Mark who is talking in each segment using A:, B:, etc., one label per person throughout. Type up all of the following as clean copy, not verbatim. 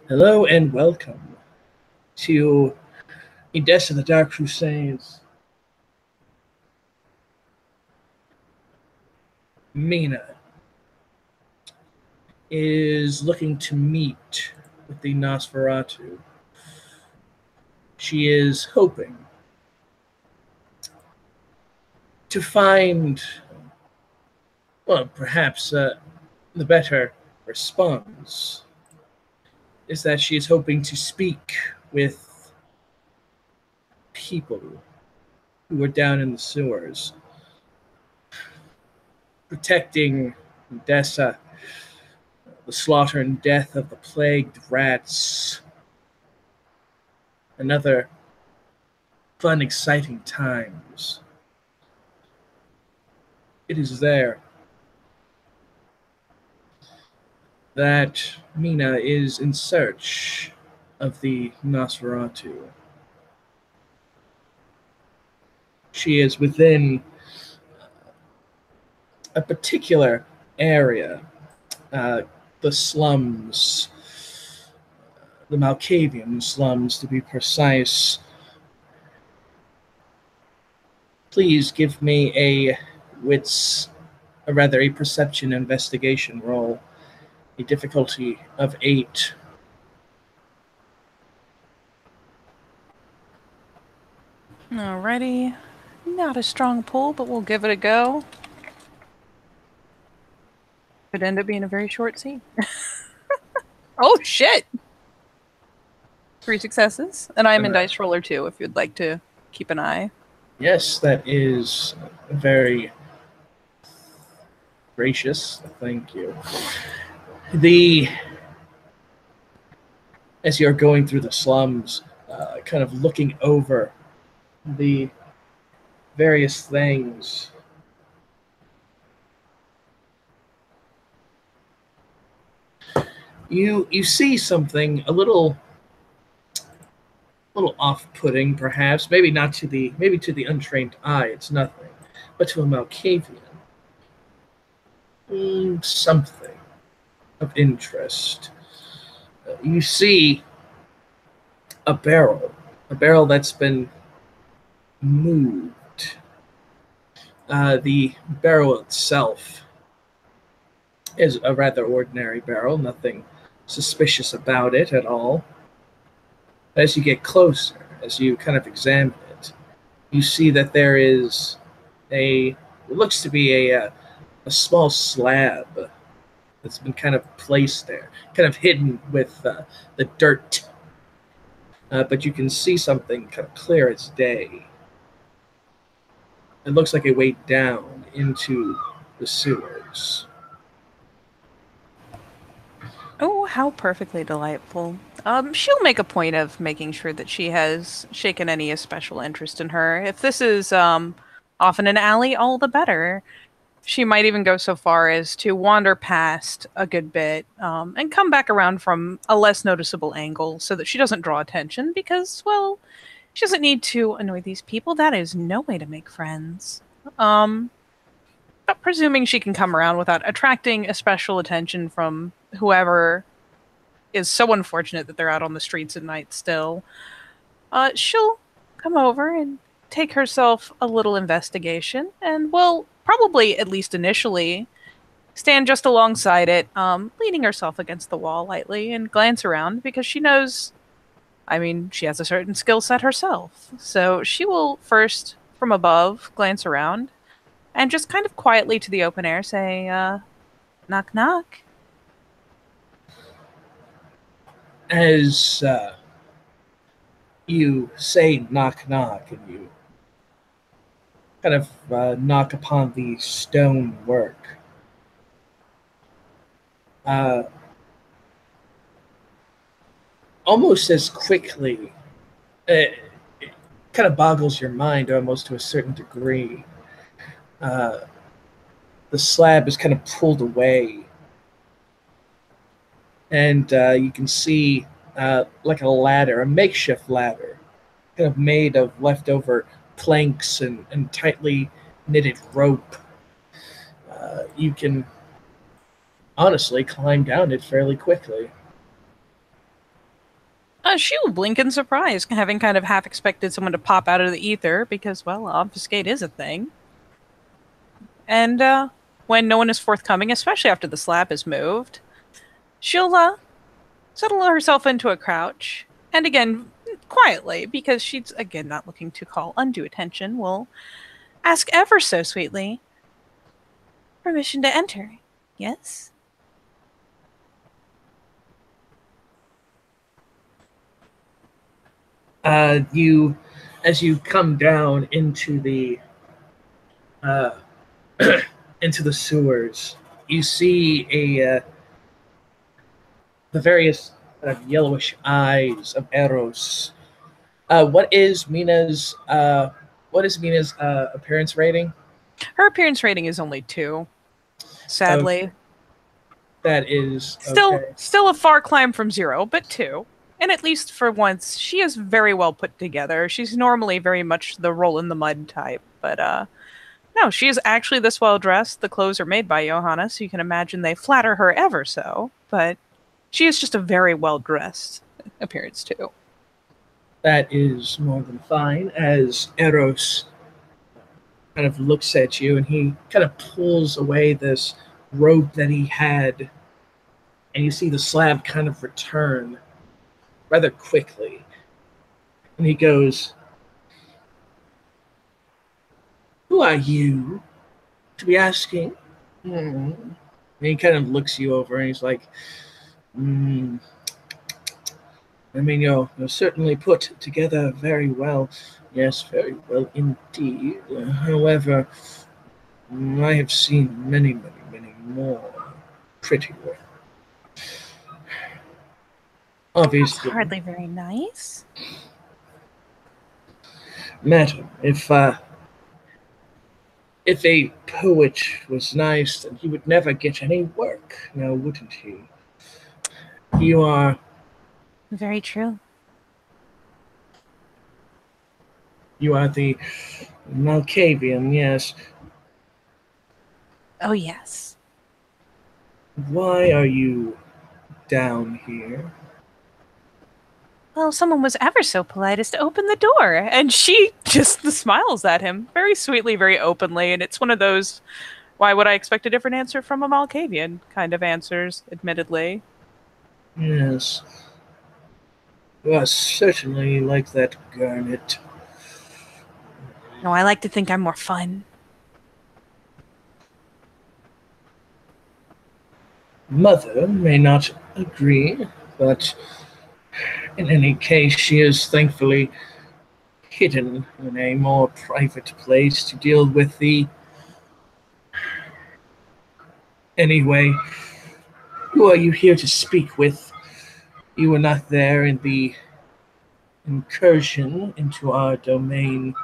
A: Hello and welcome to Edessa, the Dark Crusades. Mina is looking to meet with the Nosferatu. She is hoping to find, well, perhaps the better response is that she is hoping to speak with people who were down in the sewers, protecting Edessa, the slaughter and death of the plagued rats. Another fun, exciting times. It is there that Mina is in search of the Nosferatu. She is within a particular area, the slums, the Malkavian slums to be precise. Please give me a perception investigation roll. A difficulty of 8.
B: Alrighty. Not a strong pull, but we'll give it a go. Could end up being a very short scene. Oh, shit! 3 successes. And I'm in Dice Roller too, if you'd like to keep an eye.
A: Yes, that is very gracious. Thank you. As you're going through the slums, kind of looking over the various things, you see something a little off-putting, perhaps. Maybe to the untrained eye, it's nothing, but to a Malkavian, something of interest. You see a barrel that's been moved. The barrel itself is a rather ordinary barrel, nothing suspicious about it at all. As you get closer, as you kind of examine it, you see that there is it looks to be a small slab that's been kind of placed there, kind of hidden with the dirt. But you can see something kind of clear as day. It looks like a way down into the sewers.
B: Oh, how perfectly delightful. She'll make a point of making sure that she has shaken any special interest in her. If this is off in an alley, all the better. She might even go so far as to wander past a good bit and come back around from a less noticeable angle so that she doesn't draw attention because, well, she doesn't need to annoy these people. That is no way to make friends. But presuming she can come around without attracting a special attention from whoever is so unfortunate that they're out on the streets at night still, she'll come over and take herself a little investigation and will probably, at least initially, stand just alongside it, leaning herself against the wall lightly and glance around because she knows, she has a certain skill set herself. So she will first, from above, glance around and just kind of quietly to the open air say, knock knock.
A: As you say knock knock and you kind of knock upon the stone work, almost as quickly, it kind of boggles your mind almost to a certain degree. The slab is kind of pulled away, and you can see like a ladder, a makeshift ladder, kind of made of leftover planks and tightly knitted rope. You can honestly climb down it fairly quickly.
B: She will blink in surprise, having kind of half expected someone to pop out of the ether because, well, obfuscate is a thing. And when no one is forthcoming, especially after the slab is moved, she'll settle herself into a crouch. And again, quietly, because she's, again, not looking to call undue attention, will ask ever so sweetly, "Permission to enter, yes?"
A: You, as you come down into the uh, into the sewers, you see the various yellowish eyes of Eros. What is Mina's appearance rating?
B: Her appearance rating is only 2, sadly.
A: Okay, that is
B: Still,
A: okay.
B: still a far climb from 0, but 2. And at least for once, she is very well put together. She's normally very much the roll in the mud type, but no, she is actually this well dressed. The clothes are made by Johanna, so you can imagine they flatter her ever so. But she is just a very well dressed appearance too.
A: That is more than fine. As Eros kind of looks at you and he kind of pulls away this rope that he had, and you see the slab kind of return rather quickly. And he goes, "Who are you to be asking?" And he kind of looks you over and he's like, I mean, you're certainly put together very well. Yes, very well indeed. However, I have seen many, many, many more pretty well.
B: That's
A: Obviously,
B: hardly very nice.
A: madam, if a poet was nice, then he would never get any work, now wouldn't he? You are
B: Very true.
A: the Malkavian, yes.
B: Oh, yes.
A: Why are you down here?
B: Well, someone was ever so polite as to open the door, and she just smiles at him very sweetly, very openly, and it's one of those, why would I expect a different answer from a Malkavian kind of answers, admittedly.
A: Yes. You are certainly like that garnet.
B: No, I like to think I'm more fun.
A: Mother may not agree, but in any case, she is thankfully hidden in a more private place to deal with the. Anyway, who are you here to speak with? You were not there in the incursion into our domain.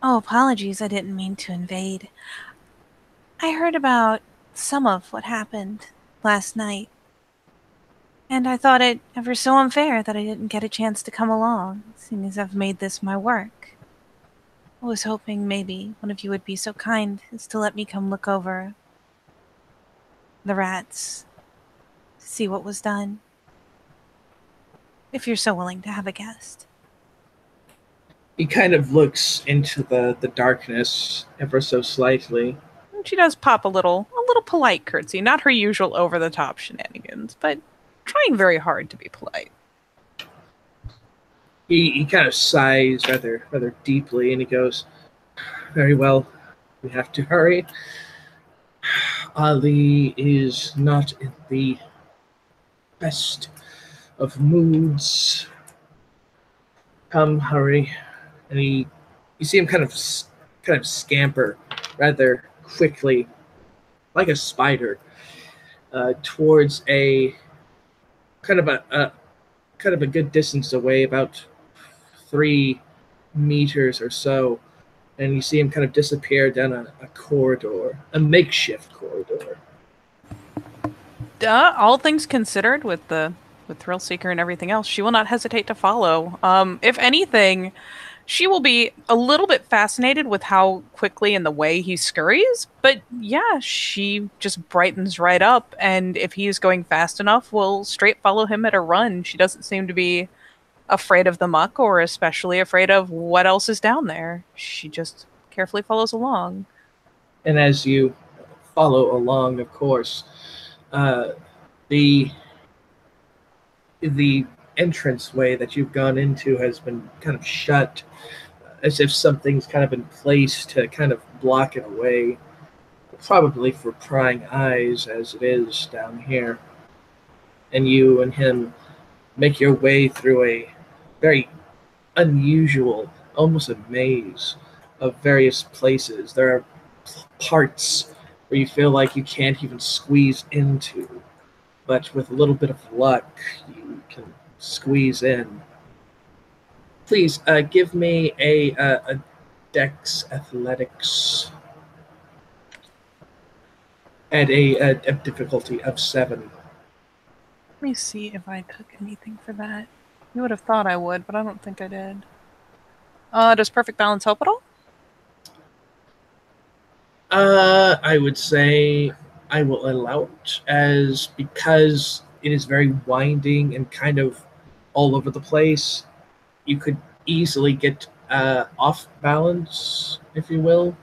B: Oh, apologies, I didn't mean to invade. I heard about some of what happened last night, and I thought it ever so unfair that I didn't get a chance to come along, seeing as I've made this my work. I was hoping maybe one of you would be so kind as to let me come look over the rats, to see what was done, if you're so willing to have a guest.
A: He kind of looks into the darkness ever so slightly.
B: And she does pop a little polite curtsy, not her usual over the top shenanigans, but trying very hard to be polite.
A: He kind of sighs rather deeply, and he goes, "Very well, we have to hurry. Ali is not in the best of moods. Come, hurry." And you see him kind of scamper rather quickly, like a spider, towards a kind of a good distance away, about 3 meters or so, and you see him kind of disappear down a corridor, a makeshift corridor.
B: All things considered, with Thrill Seeker and everything else, she will not hesitate to follow. If anything, She will be a little bit fascinated with how quickly and the way he scurries, but yeah, she just brightens right up, and if he's going fast enough, will straight follow him at a run. She doesn't seem to be afraid of the muck or especially afraid of what else is down there. She just carefully follows along.
A: And as you follow along, of course, uh, the the entranceway that you've gone into has been kind of shut, as if something's kind of in place to kind of block it away, probably for prying eyes as it is down here. And you and him make your way through a very unusual, almost a maze of various places. There are parts where you feel like you can't even squeeze into, but with a little bit of luck, you can squeeze in. Please give me a Dex Athletics at a difficulty of 7.
B: Let me see if I took anything for that. You would have thought I would, but I don't think I did. Does perfect balance help at all?
A: I would say I will allow it, as because it is very winding and kind of all over the place. You could easily get off balance, if you will.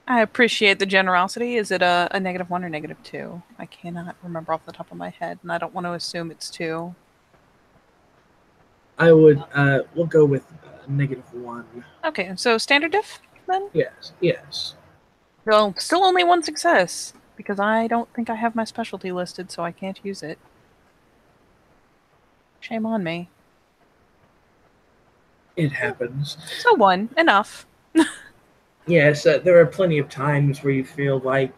B: I appreciate the generosity. Is it a -1 or -2? I cannot remember off the top of my head, and I don't want to assume it's 2.
A: I would. We'll go with -1.
B: Okay, so standard diff then?
A: Yes. Yes.
B: Well, still only one success, because I don't think I have my specialty listed, so I can't use it. Shame on me.
A: It happens.
B: So one, enough.
A: Yes. There are plenty of times where you feel like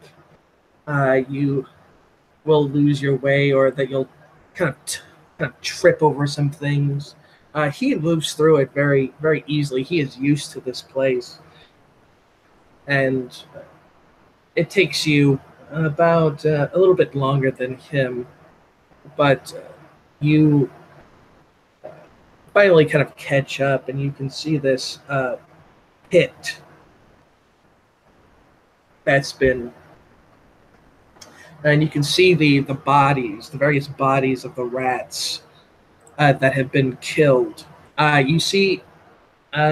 A: you will lose your way, or that you'll kind of trip over some things. He moves through it very, very easily. He is used to this place, and it takes you about a little bit longer than him, but you finally kind of catch up, and you can see this pit that's been, and you can see the bodies, the various bodies of the rats that have been killed. You see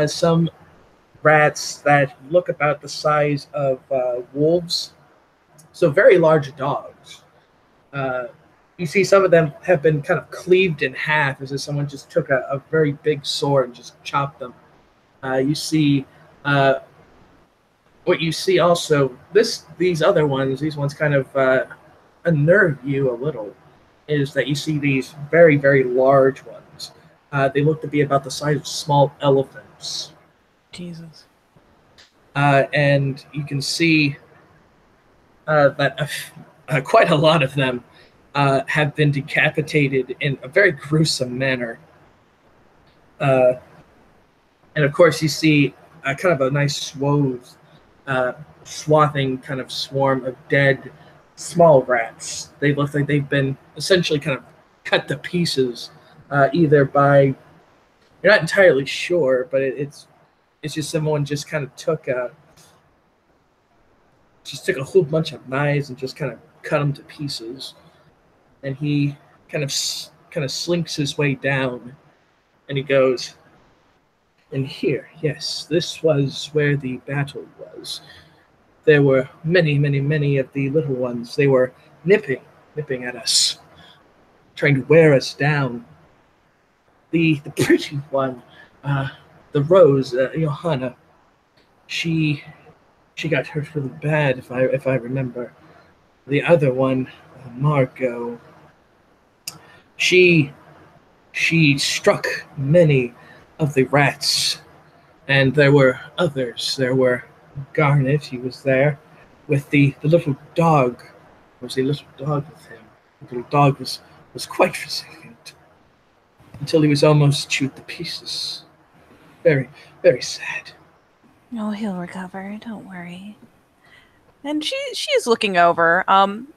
A: some rats that look about the size of wolves, so very large dogs. Uh, you see some of them have been kind of cleaved in half, as if someone just took a very big sword and just chopped them. You see uh, what you see also. These other ones, these ones kind of unnerve you a little. Is that you see these very, very large ones? They look to be about the size of small elephants.
B: Jesus.
A: And you can see that quite a lot of them have been decapitated in a very gruesome manner. Uh, and of course, you see kind of a nice swathing kind of swarm of dead small rats. They look like they've been essentially kind of cut to pieces, either by, you're not entirely sure, but it's just someone just kind of took a whole bunch of knives and just kind of cut them to pieces. And he kind of slinks his way down, and he goes, and here, yes, this was where the battle was. There were many, many, many of the little ones. They were nipping at us, trying to wear us down. The pretty one, the Rose, Johanna, she got hurt really bad, if I remember. The other one, Margot, she she struck many of the rats, and there were others. There were Garnet, he was there, with the little dog. There was a little dog with him. The little dog was quite resilient until he was almost chewed to pieces. Very, very sad.
B: Oh, he'll recover. Don't worry. And she's looking over.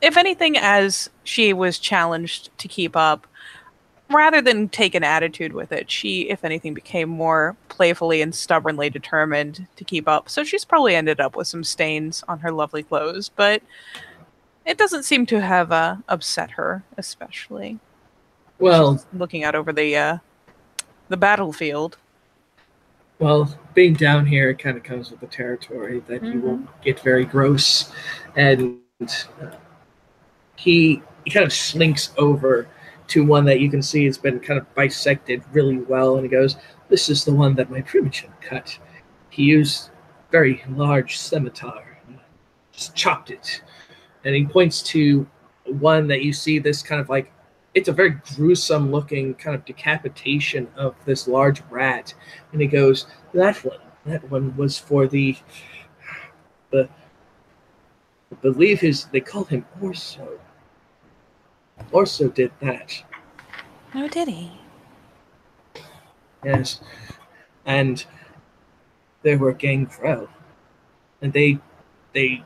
B: If anything, as she was challenged to keep up, rather than take an attitude with it, she, if anything, became more playfully and stubbornly determined to keep up. So she's probably ended up with some stains on her lovely clothes, but it doesn't seem to have upset her, especially.
A: Well,
B: She's looking out over the battlefield.
A: well, being down here kind of comes with the territory that you will get very gross, and he kind of slinks over to one that you can see has been kind of bisected really well, and he goes, "This is the one that my primogen cut. He used very large scimitar, and just chopped it." And he points to one that you see this kind of like it's a very gruesome looking kind of decapitation of this large rat, and he goes, that one was for the I believe they call him Orso. Orso did that.
B: Oh, did he?
A: Yes. And there were gangrel. And they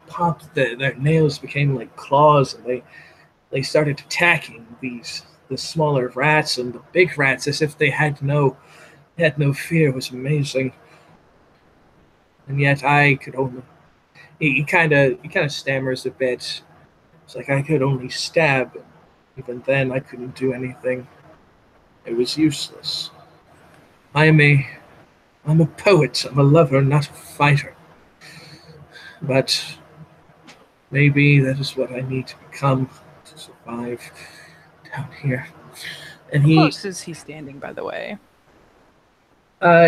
A: popped their nails became like claws, and they started attacking the smaller rats and the big rats as if they had no fear. It was amazing. And yet I could only he kind of stammers a bit. It's like I could only stab. Even then I couldn't do anything. It was useless. I'm a poet. I'm a lover, not a fighter. But maybe that is what I need to become to survive down here. And
B: How close is he standing, by the way?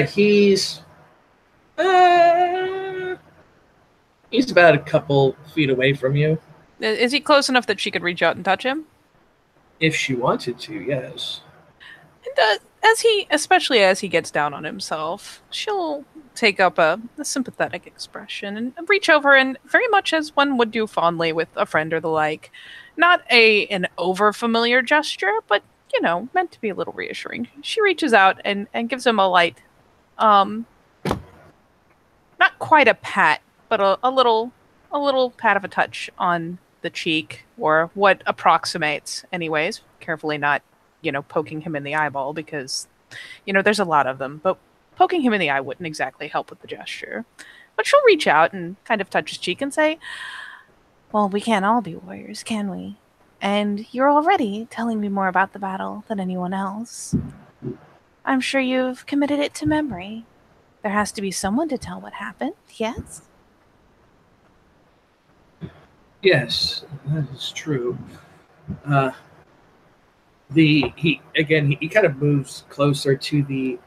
A: He's about a couple feet away from you.
B: Is he close enough that she could reach out and touch him?
A: If she wanted to, yes.
B: And especially as he gets down on himself, she'll take up a sympathetic expression and reach over, and very much as one would do fondly with a friend or the like, not an over familiar gesture, but meant to be a little reassuring. She reaches out and gives him a light, not quite a pat, but a little pat of a touch on the cheek, or what approximates, anyways. Carefully not poking him in the eyeball, because there's a lot of them, but poking him in the eye wouldn't exactly help with the gesture. But she'll reach out and kind of touch his cheek and say, "Well, we can't all be warriors, can we? And you're already telling me more about the battle than anyone else. I'm sure you've committed it to memory. There has to be someone to tell what happened, yes?"
A: Yes, that is true. He kind of moves closer to the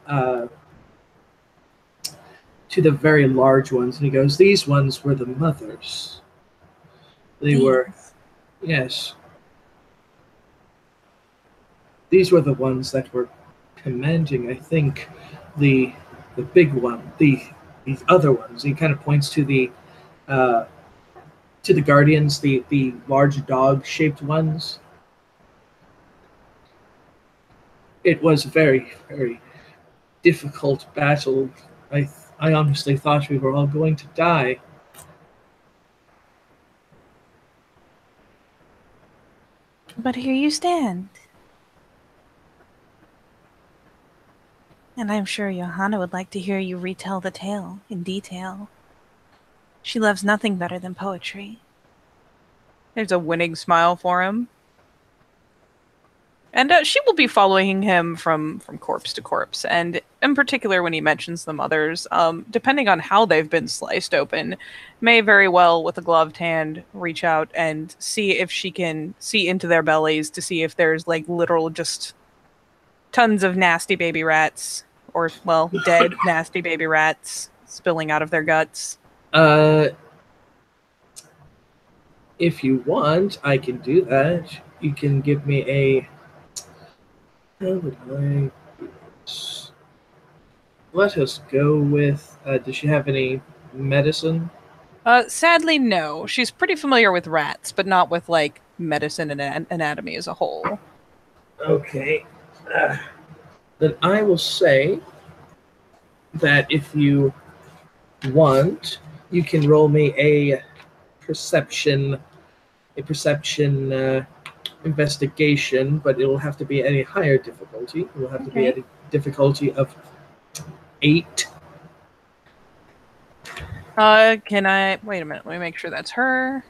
A: very large ones, and he goes, "These ones were the mothers. They were, yes. These were the ones that were commanding, I think, the big one, these other ones." He kind of points to the guardians, the large dog-shaped ones. It was a very, very difficult battle. I honestly thought we were all going to die.
B: But here you stand. And I'm sure Johanna would like to hear you retell the tale in detail. She loves nothing better than poetry. There's a winning smile for him. And she will be following him from corpse to corpse. And in particular, when he mentions the mothers, depending on how they've been sliced open, may very well, with a gloved hand, reach out and see if she can see into their bellies to see if there's like literal just tons of nasty baby rats, or, well, dead nasty baby rats spilling out of their guts.
A: If you want, I can do that. You can give me a... How would I... Let us go with... does she have any medicine?
B: Sadly, no. She's pretty familiar with rats, but not with, like, medicine and anatomy as a whole.
A: Okay. Then I will say that if you want, you can roll me a perception investigation, but it will have to be at a higher difficulty. It will have to be
B: Okay.
A: at a difficulty of 8.
B: Can I wait a minute? Let me make sure that's her.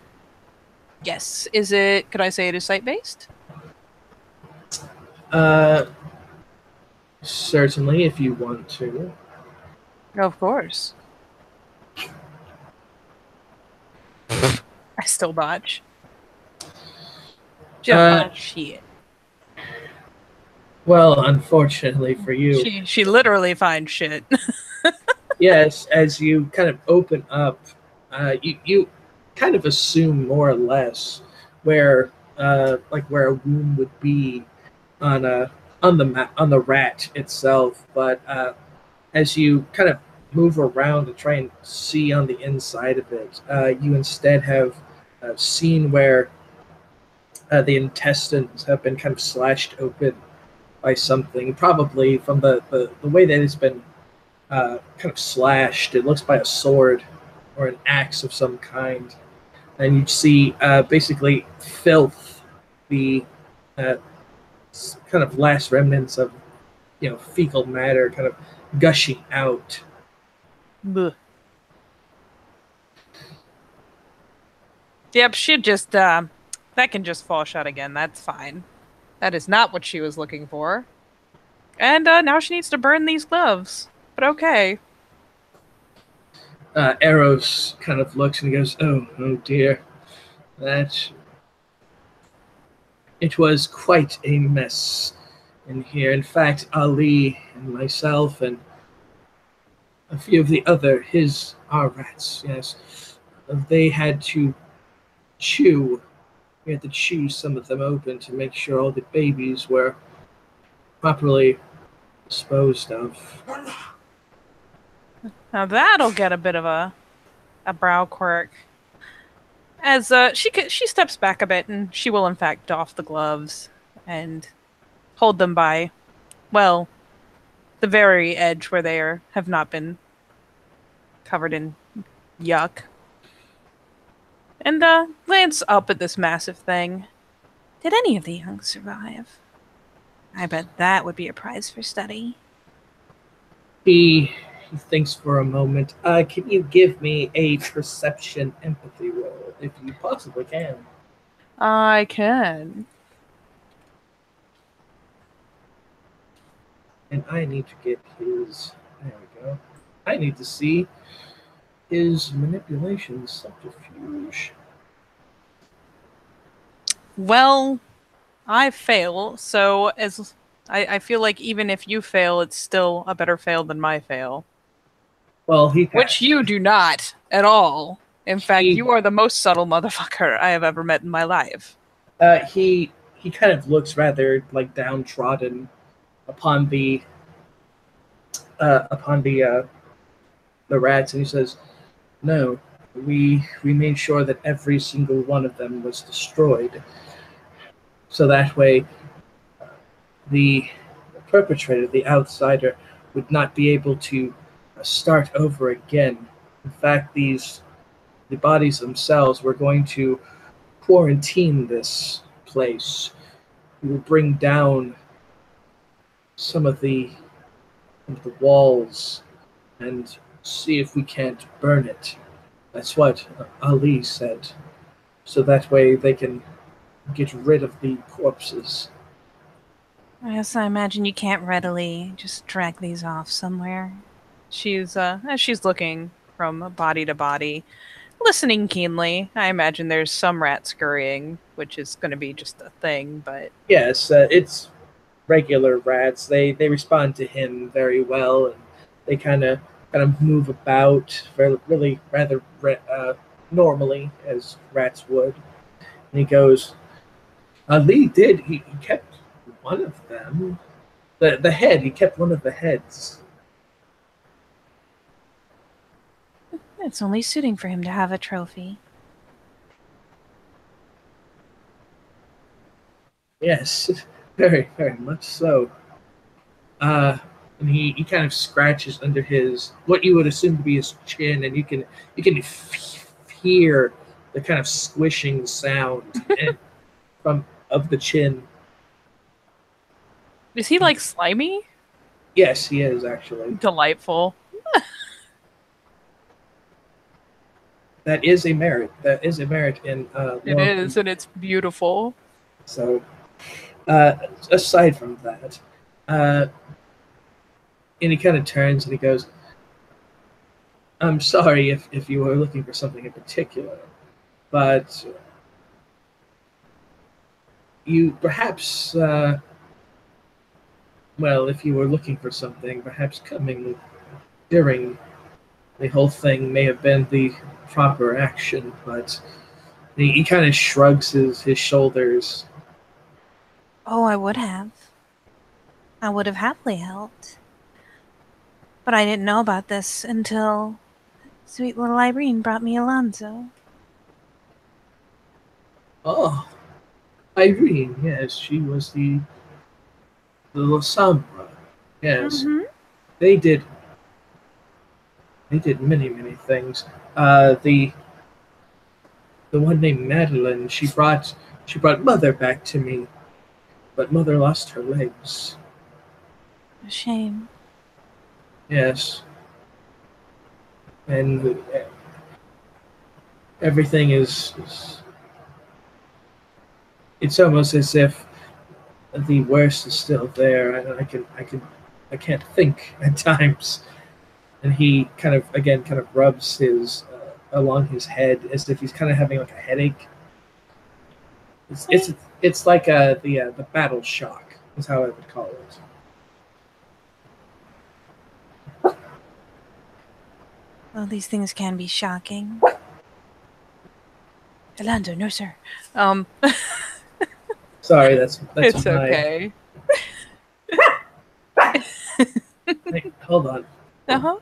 B: Yes. Is it? Could I say it is site based?
A: Certainly, if you want to.
B: Of course. I still dodge. She don't find shit.
A: Well, unfortunately for you,
B: She literally finds shit.
A: yes, as you kind of open up, you kind of assume more or less where where a wound would be on the rat itself, but as you kind of move around to try and see on the inside of it, you instead have seen where the intestines have been kind of slashed open by something, probably from the way that it's been kind of slashed. It looks by a sword or an axe of some kind. And you see basically filth, the kind of last remnants of fecal matter kind of gushing out.
B: Blech. Yep, she just that can just fall shut again. That's fine. That is not what she was looking for. And now she needs to burn these gloves. But okay.
A: Eros kind of looks and he goes, "Oh dear, that it was quite a mess in here. In fact, Ali and myself and a few of the other our rats, yes, they had to chew. We had to chew some of them open to make sure all the babies were properly disposed of."
B: Now that'll get a bit of a brow quirk. As she steps back a bit, and she will in fact doff the gloves and hold them by, well, the very edge where they have not been covered in yuck. And glance up at this massive thing. Did any of the young survive? I bet that would be a prize for study.
A: He thinks for a moment. Can you give me a perception empathy roll, if you possibly can?
B: I can.
A: And I need to get his. There we go. I need to see his manipulation subterfuge.
B: Well, I fail, so as I feel like even if you fail, it's still a better fail than my fail.
A: Well,
B: which you do not at all. In fact, you are the most subtle motherfucker I have ever met in my life.
A: He kind of looks rather like downtrodden upon the rats, and he says, "No, we made sure that every single one of them was destroyed, so that way the perpetrator, the outsider, would not be able to start over again. In fact, the bodies themselves, were going to quarantine this place. We will bring down some of the walls and see if we can't burn it." That's what Ali said. So that way they can get rid of the corpses.
B: Yes, I imagine you can't readily just drag these off somewhere. She's as she's looking from body to body, listening keenly. I imagine there's some rat scurrying, which is going to be just a thing, but
A: yes, it's regular rats. They respond to him very well, and they kind of move about really rather normally as rats would. And he goes, "Ali did. He kept one of them. The head. He kept one of the heads."
B: it's only suiting for him to have a trophy.
A: Yes, very, very much so. And he kind of scratches under his what you would assume to be his chin, and you can hear the kind of squishing sound and from of the chin.
B: Is he like slimy?
A: Yes, he is actually.
B: Delightful.
A: That is a merit. That is a merit in
B: It
A: long.
B: is, and it's beautiful.
A: So, aside from that, and he kind of turns and he goes, "I'm sorry if you were looking for something in particular, but you perhaps, well, if you were looking for something, perhaps coming during the whole thing may have been the proper action, but." He kind of shrugs his shoulders.
C: Oh, I would have. I would have happily helped. But I didn't know about this until sweet little Irene brought me Alonzo.
A: Oh, Irene, yes, she was the Losambra. Yes,
B: Mm-hmm.
A: they did many things. The one named Madeline, she brought Mother back to me, but Mother lost her legs.
C: A shame.
A: Yes, and everything is. It's almost as if the worst is still there, and I can't think at times. And he kind of rubs his along his head as if he's kind of having like a headache. It's like the battle shock is how I would call it.
C: Oh, these things can be shocking.
B: Alonzo, no sir.
A: Sorry, that's
B: It's
A: my.
B: okay.
A: Hey, hold on.
B: Uh-huh.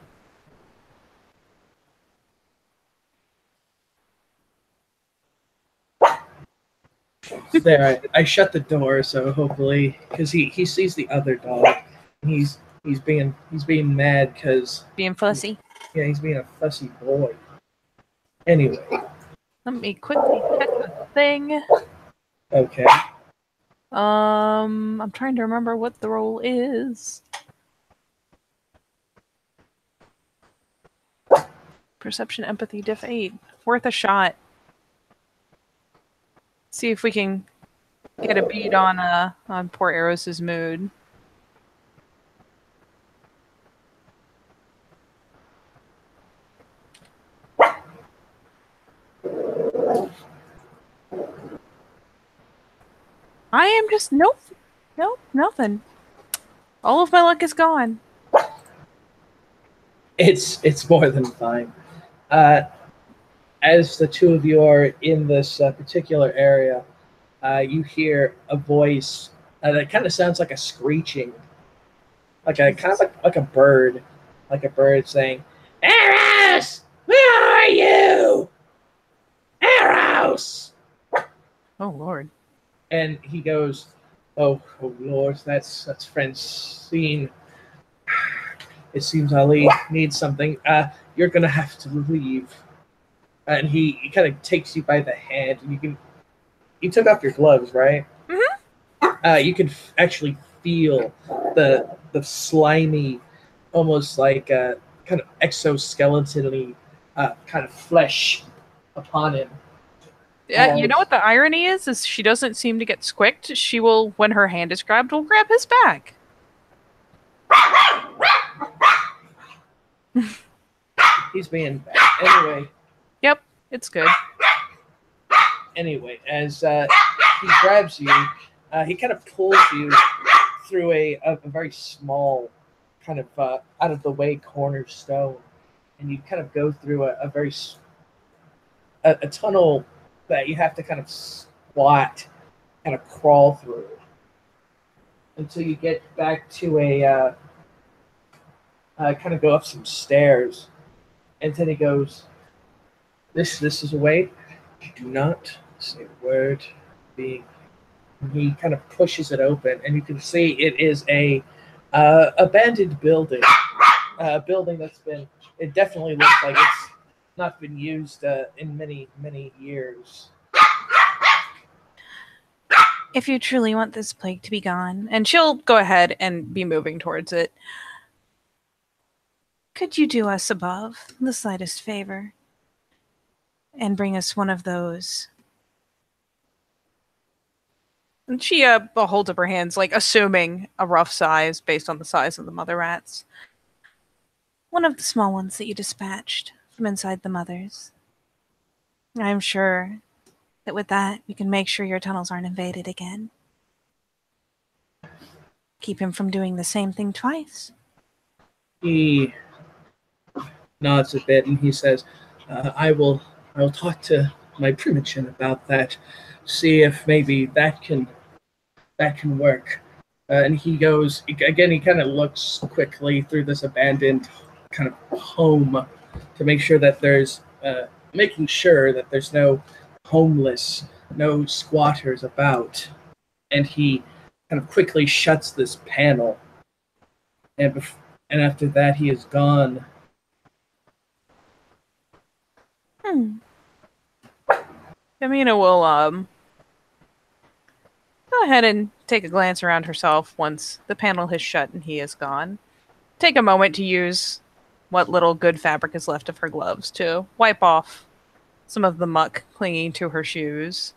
A: There, I shut the door, so hopefully, because he sees the other dog, he's being mad because
B: Being fussy.
A: yeah, he's being a fussy boy. Anyway,
B: Let me quickly check the thing.
A: okay.
B: I'm trying to remember what the role is. Perception, empathy, diff 8. Worth a shot. See if we can get a beat on poor Eros's mood. I am just nope, nothing. All of my luck is gone.
A: It's more than fine. As the two of you are in this particular area, you hear a voice that kind of sounds like a screeching, like a kind of like a bird saying, "Eros, where are you, Eros?"
B: Oh Lord.
A: And he goes, "Oh Lord, that's Francine. It seems Ali needs something. You're gonna have to leave." And he kind of takes you by the hand, and you took off your gloves, right?
B: Mm-hmm.
A: You can actually feel the slimy, almost like kind of exoskeleton-y kind of flesh upon him.
B: Yeah, you know what the irony is? Is she doesn't seem to get squicked. She will, when her hand is grabbed, will grab his back.
A: He's being bad. Anyway.
B: Yep, it's good.
A: Anyway, as he grabs you, he kind of pulls you through a very small, kind of out of the way cornerstone, and you kind of go through a tunnel that you have to kind of squat, kind of crawl through until you get back to a kind of go up some stairs, and then he goes, "This is a way. Do not say a word." Being He kind of pushes it open, and you can see it is a abandoned building. A building that's been. It definitely looks like it's not been used in many years.
C: If you truly want this plague to be gone,
B: And she'll go ahead and be moving towards it.
C: could you do us above the slightest favor and bring us one of those?
B: And she holds up her hands, like assuming a rough size based on the size of the mother rats.
C: One of the small ones that you dispatched from inside the mothers. I'm sure that with that, we can make sure your tunnels aren't invaded again. Keep him from doing the same thing twice.
A: He nods a bit and he says, I will talk to my primogen about that, see if maybe that can work. And he goes again. He kind of looks quickly through this abandoned kind of home to make sure that there's no homeless, no squatters about. And he kind of quickly shuts this panel. And after that, he is gone.
B: Yamina will go ahead and take a glance around herself once the panel has shut and he is gone. Take a moment to use what little good fabric is left of her gloves to wipe off some of the muck clinging to her shoes.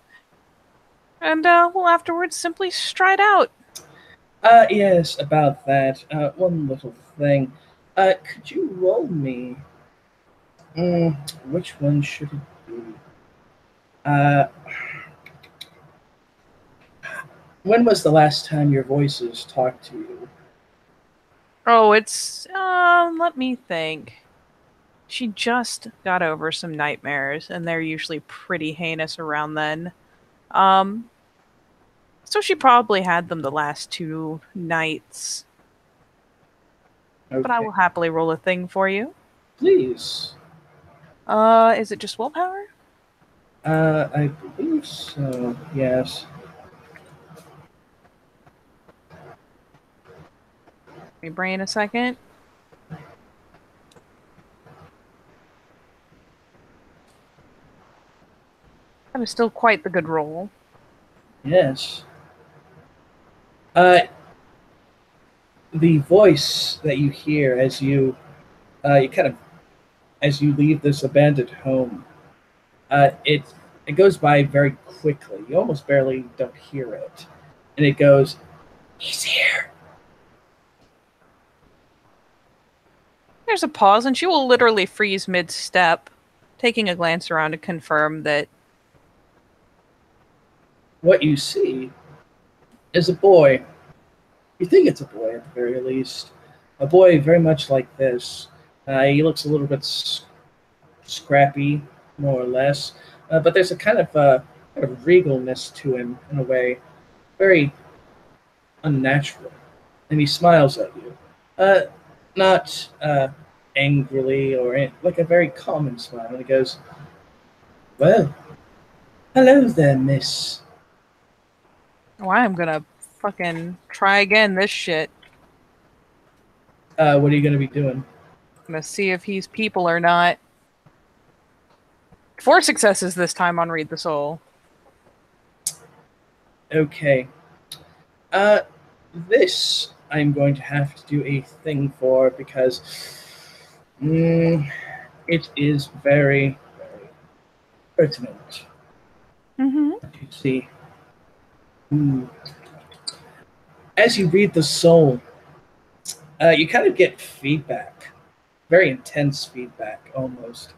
B: And we'll afterwards simply stride out.
A: Yes, about that. One little thing. Could you roll me? Which one should it be? When was the last time your voices talked to you?
B: Oh, it's let me think. She just got over some nightmares, and they're usually pretty heinous around then. So she probably had them the last 2 nights.
A: Okay.
B: But I will happily roll a thing for you.
A: Please.
B: Is it just willpower?
A: I believe so, yes.
B: Give me brain a second. That was still quite the good roll.
A: Yes. The voice that you hear as you leave this abandoned home, it goes by very quickly. You almost barely don't hear it, and it goes, "He's here."
B: There's a pause, and she will literally freeze mid-step, taking a glance around to confirm that
A: what you see is a boy. You think it's a boy at the very least. A boy very much like this. He looks a little bit scrappy, more or less, but there's a kind of regalness to him in a way, very unnatural. And he smiles at you, not angrily like a very common smile. And he goes, "Well, hello there, miss."
B: oh, I'm gonna fucking try again this shit.
A: What are you going to be doing?
B: I'm gonna see if he's people or not. 4 successes this time on Read the Soul.
A: Okay. This I'm going to have to do a thing for because it is very, very pertinent.
B: Mm-hmm.
A: You see, as you read the soul, you kind of get feedback, very intense feedback almost.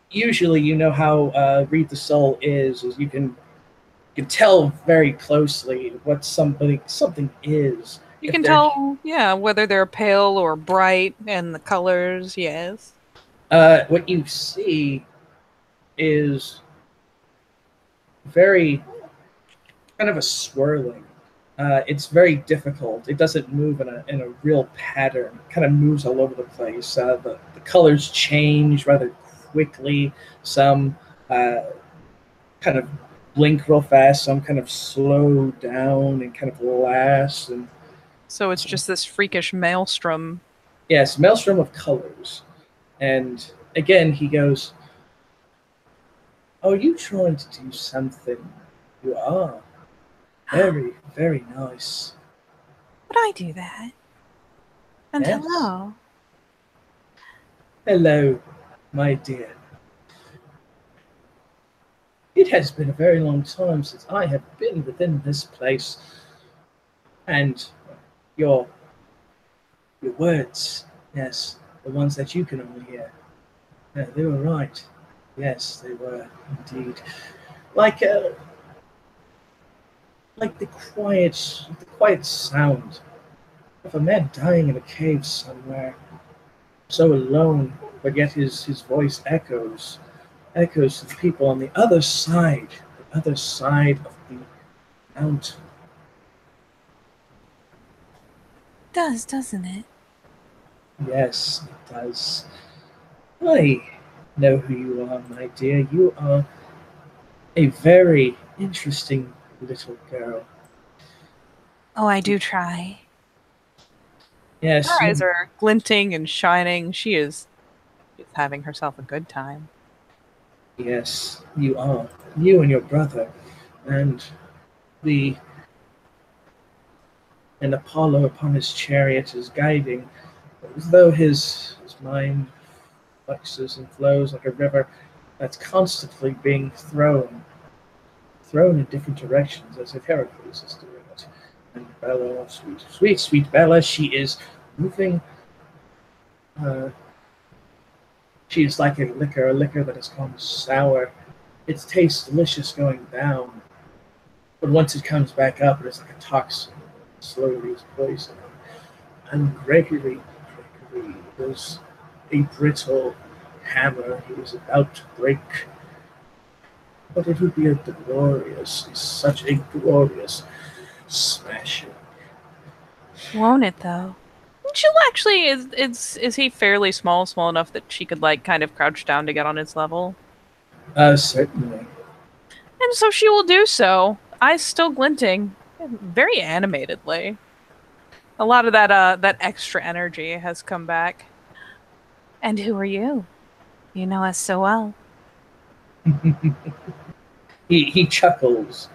A: Usually, you know how read the soul is you can tell very closely what something is.
B: You can tell, yeah, whether they're pale or bright, and the colors, yes.
A: What you see is very kind of a swirling. It's very difficult. It doesn't move in a real pattern. It kind of moves all over the place. The colors change rather quickly. Some kind of blink real fast. Some kind of slow down and kind of last. And
B: so it's just this freakish maelstrom.
A: Yes, maelstrom of colors. And again, he goes, Are you trying to do something? You are. Very, very nice.
C: Would I do that? And
A: Yes.
C: hello.
A: Hello, my dear. It has been a very long time since I have been within this place, and your your words, yes, the ones that you can only hear. Yeah, they were right. Yes, they were indeed. Like like the quiet sound of a man dying in a cave somewhere, so alone, but yet his voice echoes to the people on the other side of the mountain.
C: Does, doesn't it?
A: Yes, it does. I know who you are, my dear. You are a very interesting little girl.
C: Oh, I do try.
A: Yes,
B: Her eyes
A: you.
B: are glinting and shining. She's having herself a good time.
A: Yes, you are. You and your brother, and the and Apollo upon his chariot is guiding, as though his mind fluxes and flows like a river that's constantly being thrown in different directions, as if Heracles is doing it. And Bella, oh, sweet, sweet, sweet Bella, she is moving. Uh, she is like a liquor that has gone sour. Its taste delicious going down, but once it comes back up, it is like a toxin, slowly is poison. And Gregory was a brittle hammer he was about to break. But it would be such a glorious smashing.
C: Won't it, though?
B: She'll actually is he fairly small enough that she could like kind of crouch down to get on his level?
A: Certainly.
B: And so she will do so, eyes still glinting, very animatedly. A lot of that extra energy has come back.
C: And who are you? You know us so well.
A: He chuckles.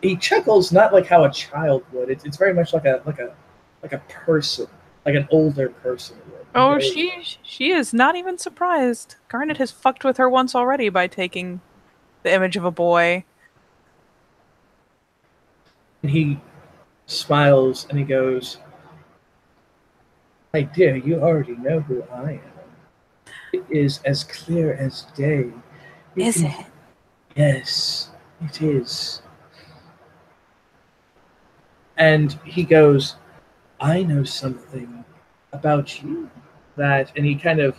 A: He chuckles not like how a child would. It's very much like a person, like an older person would.
B: Oh,
A: Very-
B: she is not even surprised. Garnet has fucked with her once already by taking the image of a boy.
A: And he smiles and he goes, "My dear, you already know who I am. It is as clear as day. You
C: Is
A: can-
C: it?
A: Yes, it is." And he goes, "I know something about you that," and he kind of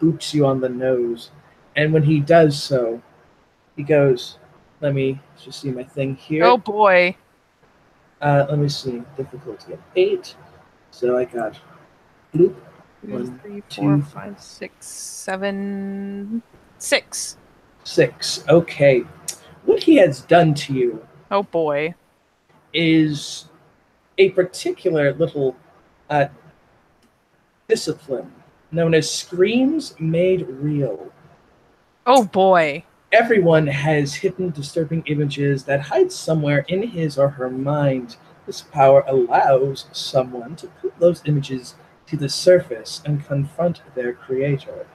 A: boops you on the nose. And when he does so, he goes, "Let me just see my thing
B: Oh
A: here.
B: boy.
A: Let me see difficulty at 8. So I got bloop
B: 2,
A: 1,
B: 3, 4,
A: 2,
B: 5, 6, 7, 6.
A: 6. Okay, what he has done to you
B: Oh boy.
A: is a particular little uh, discipline known as screams made real.
B: Oh boy.
A: Everyone has hidden disturbing images that hide somewhere in his or her mind. This power allows someone to put those images to the surface and confront their creator.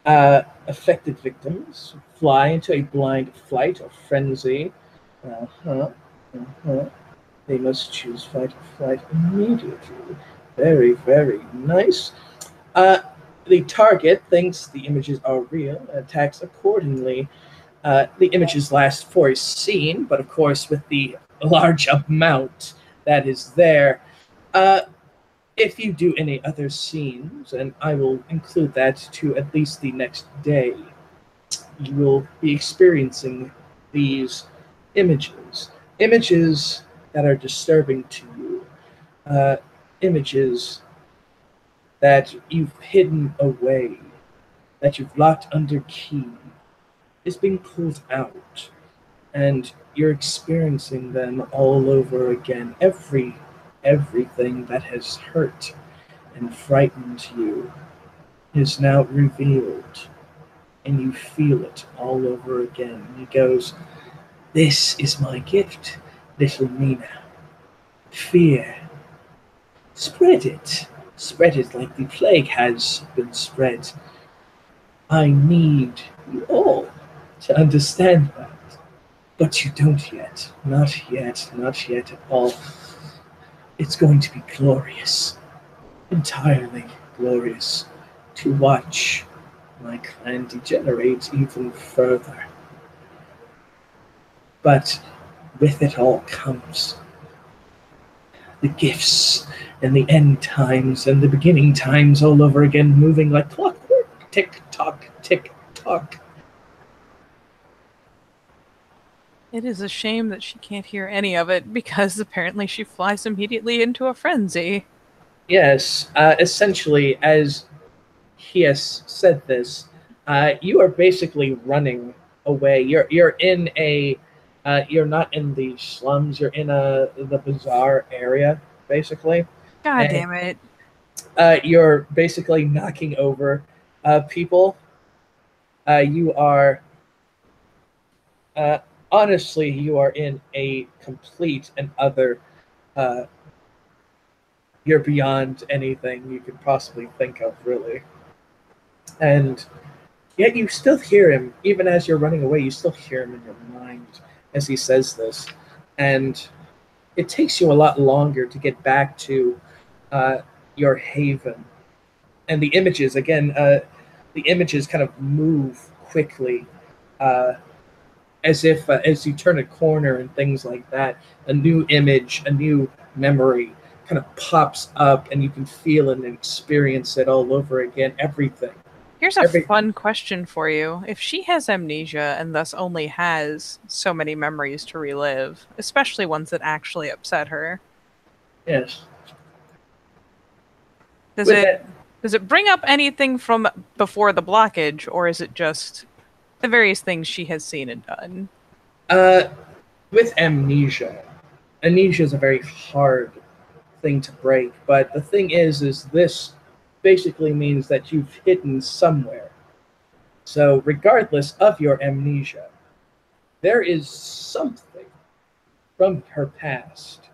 A: Affected victims fly into a blind flight or frenzy. Uh-huh, uh-huh. They must choose fight or flight immediately. Very, very nice. Uh, the target thinks the images are real and attacks accordingly. The images last for a scene, but of course, with the large amount that is there, uh, if you do any other scenes, and I will include that to at least the next day, you will be experiencing these images. Images that are disturbing to you. Uh, Images that you've hidden away, that you've locked under key, is being pulled out, and you're experiencing them all over again. Everything that has hurt and frightened you is now revealed and you feel it all over again. And he goes, "This is my gift, little Mina. Fear. Spread it. Spread it like the plague has been spread. I need you all to understand that. But you don't yet. Not yet. Not yet at all. It's going to be glorious. Entirely glorious to watch my clan degenerate even further. But with it all comes the gifts and the end times and the beginning times all over again, moving like clockwork. Tick tock, tick tock."
B: It is a shame that she can't hear any of it because apparently she flies immediately into a frenzy.
A: Yes, essentially, as he has said this, you are basically running away. You're in a you're not in the slums. You're in the bazaar area, basically.
B: God
A: And
B: damn it.
A: you're basically knocking over people. You are honestly, you are in a complete and utter. Uh, you're beyond anything you could possibly think of, really. And yet you still hear him, even as you're running away, you still hear him in your mind as he says this. And it takes you a lot longer to get back to your haven. And the images, again, the images kind of move quickly, uh, as if as you turn a corner and things like that, a new image, a new memory kind of pops up, and you can feel and experience it all over again. Everything.
B: Here's a fun question for you. If she has amnesia and thus only has so many memories to relive, especially ones that actually upset her,
A: Yes.
B: does it bring up anything from before the blockage, or is it just the various things she has seen and done?
A: With amnesia is a very hard thing to break, but the thing is this basically means that you've hidden somewhere. So regardless of your amnesia, there is something from her past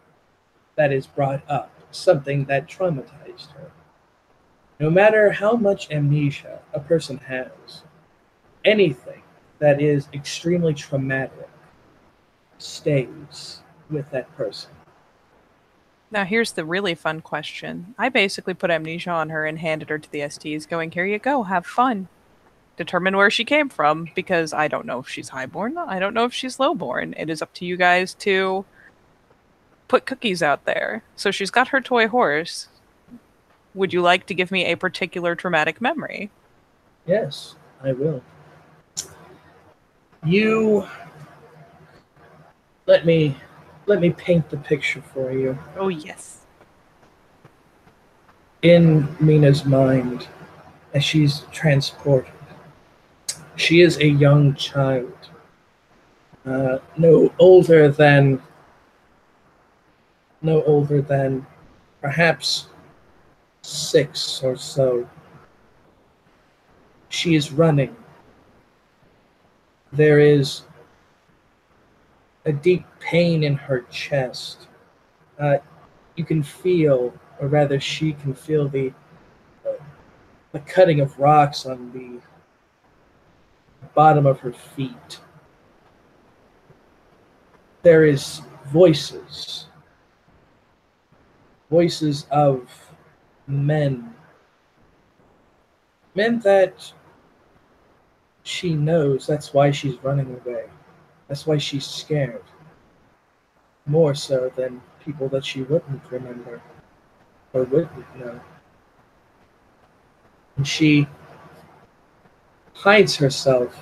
A: that is brought up, something that traumatized her. No matter how much amnesia a person has, anything that is extremely traumatic stays with that person.
B: Now, here's the really fun question. I basically put amnesia on her and handed her to the STs, going, "Here you go, have fun. Determine where she came from," because I don't know if she's highborn. I don't know if she's lowborn. It is up to you guys to put cookies out there. So she's got her toy horse. Would you like to give me a particular traumatic memory?
A: Yes, I will. You let me paint the picture for you.
B: Oh, yes.
A: In Mina's mind, as she's transported, she is a young child, no older than perhaps 6 or so. She is running. There is a deep pain in her chest. You can feel, or rather, she can feel the cutting of rocks on the bottom of her feet. There is voices of men that she knows. That's why she's running away. That's why she's scared. More so than people that she wouldn't remember or wouldn't know. And she hides herself.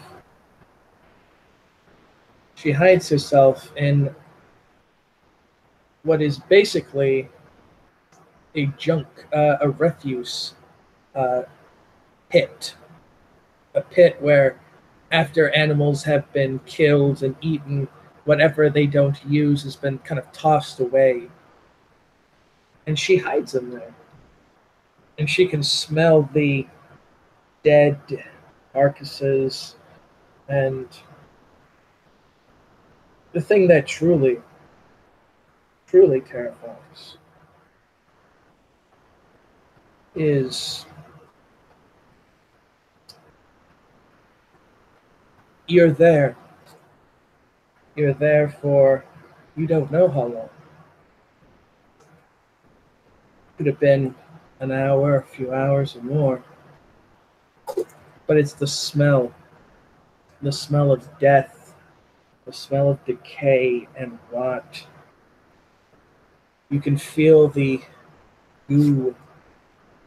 A: She hides herself in what is basically a a refuse pit. A pit where, after animals have been killed and eaten, whatever they don't use has been kind of tossed away. And she hides them there. And she can smell the dead carcasses, and the thing that truly, truly terrifies is you're there. You're there for you don't know how long. Could have been an hour, a few hours, or more. But it's the smell of death, the smell of decay and rot. You can feel the goo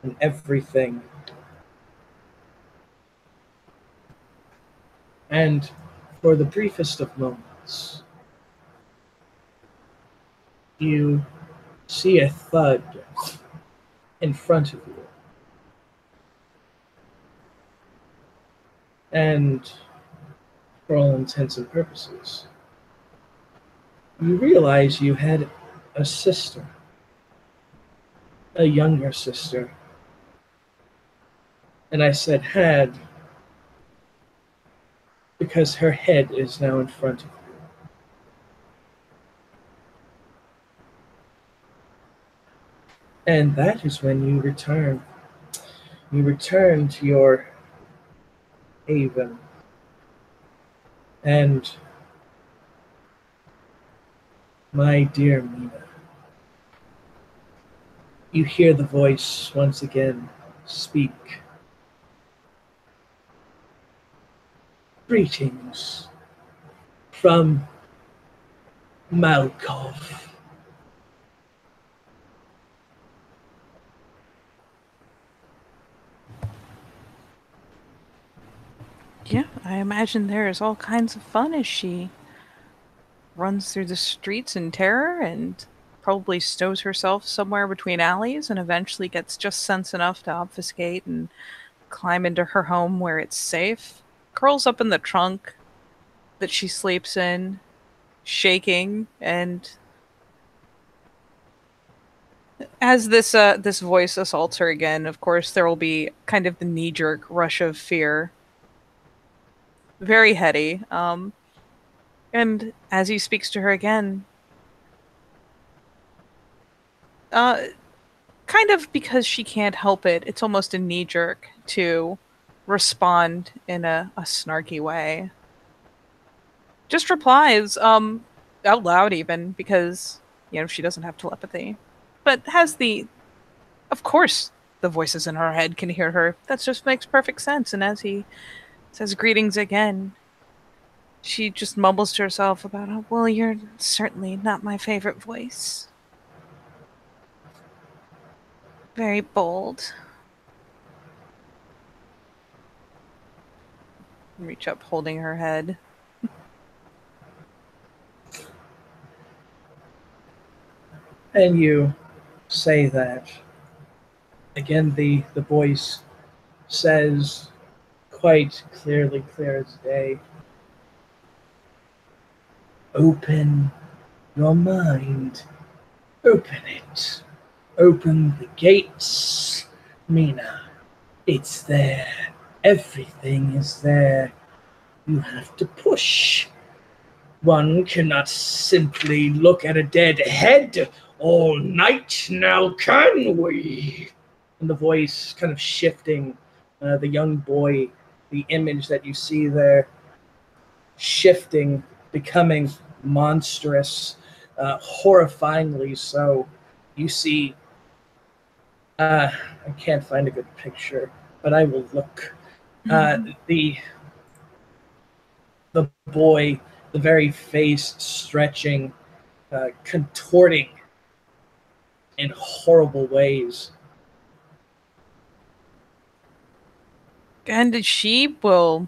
A: and everything. And for the briefest of moments, you see a thud in front of you. And for all intents and purposes, you realize you had a sister, a younger sister. And I said had because her head is now in front of you. And that is when you return. You return to your haven. And my dear Mina, you hear the voice once again speak. Greetings from Malkov.
B: Yeah, I imagine there is all kinds of fun as she runs through the streets in terror and probably stows herself somewhere between alleys and eventually gets just sense enough to obfuscate and climb into her home where it's safe. Curls up in the trunk that she sleeps in, shaking, and as this voice assaults her again, of course there will be kind of the knee-jerk rush of fear. Very heady. And as he speaks to her again, uh, kind of because she can't help it, it's almost a knee jerk to respond in a snarky way. Just replies, out loud even, because, she doesn't have telepathy. But has of course, the voices in her head can hear her. That just makes perfect sense. And as he says greetings again, she just mumbles to herself about, oh,
C: Well, you're certainly not my favorite voice. Very bold.
B: reach up holding her head.
A: And you say that. Again, the voice says quite clearly, clear as day, open your mind. Open it. Open the gates, Mina. It's there. Everything is there. You have to push. One cannot simply look at a dead head all night, now can we? And the voice kind of shifting, the young boy, the image that you see there, shifting, becoming monstrous, horrifyingly so. You see, I can't find a good picture, but I will look. The boy, the very face stretching, contorting in horrible ways.
B: And she will,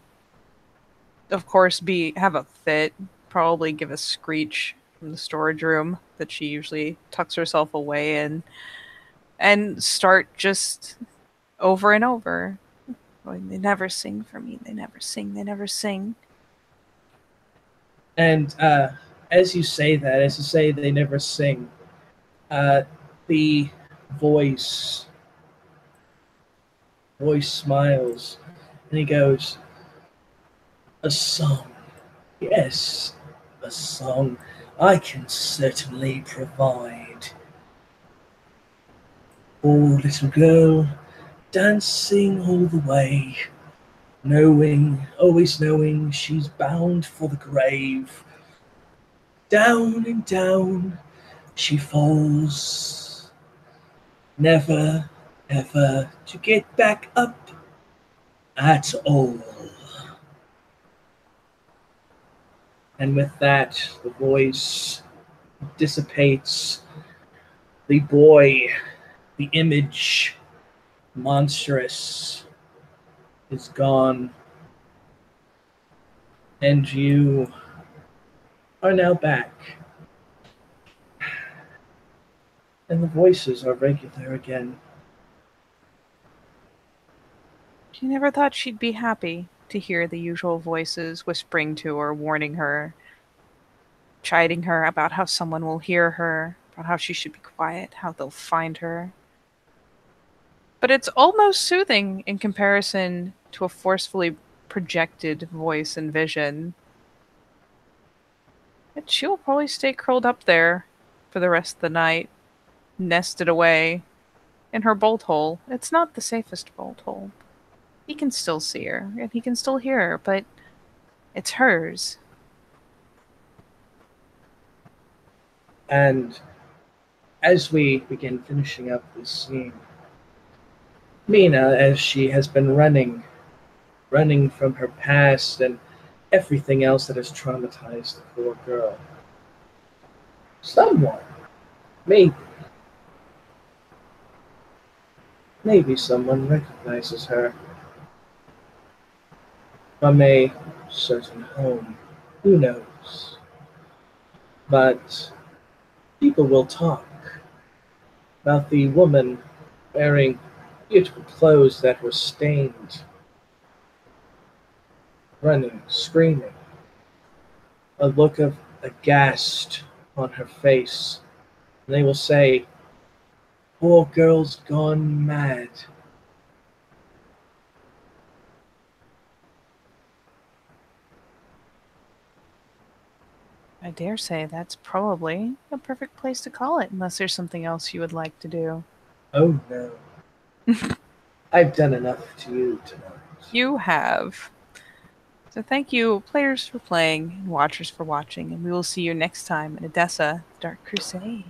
B: of course, have a fit, probably give a screech from the storage room that she usually tucks herself away in, and start just over and over.
C: They never sing for me. They never sing. They never sing.
A: And as you say that, as you say they never sing, the voice smiles and he goes, A song. Yes, a song I can certainly provide. Poor little girl, dancing all the way, knowing, always knowing she's bound for the grave. Down and down she falls, never, ever to get back up at all. And with that, the voice dissipates. The boy, the image, monstrous, is gone. And you are now back. And the voices are regular again.
B: She never thought she'd be happy to hear the usual voices whispering to her, warning her, chiding her about how someone will hear her, about how she should be quiet, how they'll find her. But it's almost soothing in comparison to a forcefully projected voice and vision. And she'll probably stay curled up there for the rest of the night, nested away in her bolt hole. It's not the safest bolt hole. He can still see her, and he can still hear her, but it's hers.
A: And as we begin finishing up this scene, Mina, as she has been running from her past and everything else that has traumatized the poor girl, someone, maybe, maybe someone recognizes her from a certain home. Who knows? But people will talk about the woman wearing beautiful clothes that were stained, running, screaming, a look of aghast on her face. And they will say, poor girl's gone mad.
B: I dare say that's probably a perfect place to call it, unless there's something else you would like to do.
A: Oh no. I've done enough to you tonight.
B: You have. So thank you, players, for playing, and watchers for watching, and we will see you next time in Edessa, Dark Crusade.